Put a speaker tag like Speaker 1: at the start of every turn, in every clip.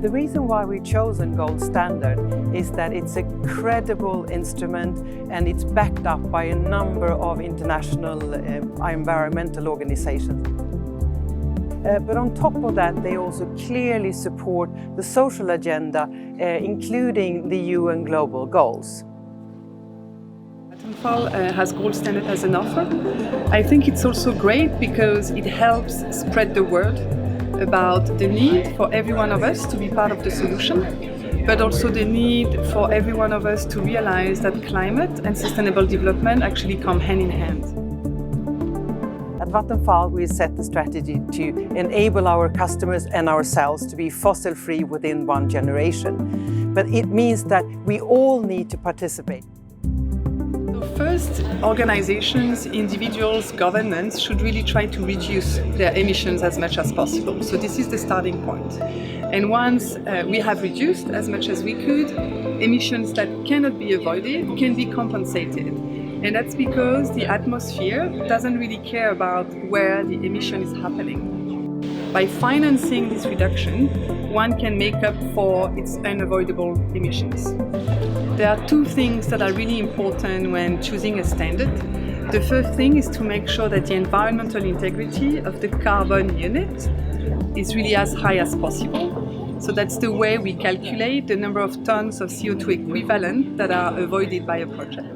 Speaker 1: The reason why we've chosen gold standard is that it's a credible instrument and it's backed up by a number of international environmental organizations. But on top of that, they also clearly support the social agenda, including the UN global goals.
Speaker 2: Vattenfall has gold standard as an offer. I think it's also great because it helps spread the word about the need for every one of us to be part of the solution, but also the need for every one of us to realize that climate and sustainable development actually come hand in hand.
Speaker 1: At Vattenfall, we set the strategy to enable our customers and ourselves to be fossil-free within one generation. But it means that we all need to participate.
Speaker 2: First, organizations, individuals, governments should really try to reduce their emissions as much as possible. So this is the starting point. And once we have reduced as much as we could, emissions that cannot be avoided can be compensated. And that's because the atmosphere doesn't really care about where the emission is happening. By financing this reduction, one can make up for its unavoidable emissions. There are two things that are really important when choosing a standard. The first thing is to make sure that the environmental integrity of the carbon unit is really as high as possible. So that's the way we calculate the number of tons of CO2 equivalent that are avoided by a project.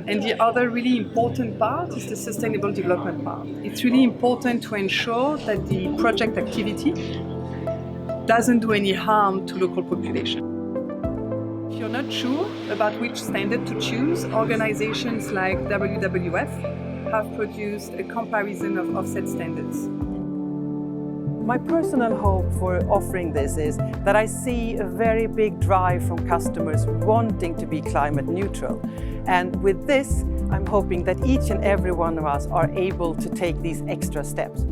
Speaker 2: And the other really important part is the sustainable development part. It's really important to ensure that the project activity doesn't do any harm to local population. If you're not sure about which standard to choose, organizations like WWF have produced a comparison of offset standards.
Speaker 1: My personal hope for offering this is that I see a very big drive from customers wanting to be climate neutral. And with this, I'm hoping that each and every one of us are able to take these extra steps.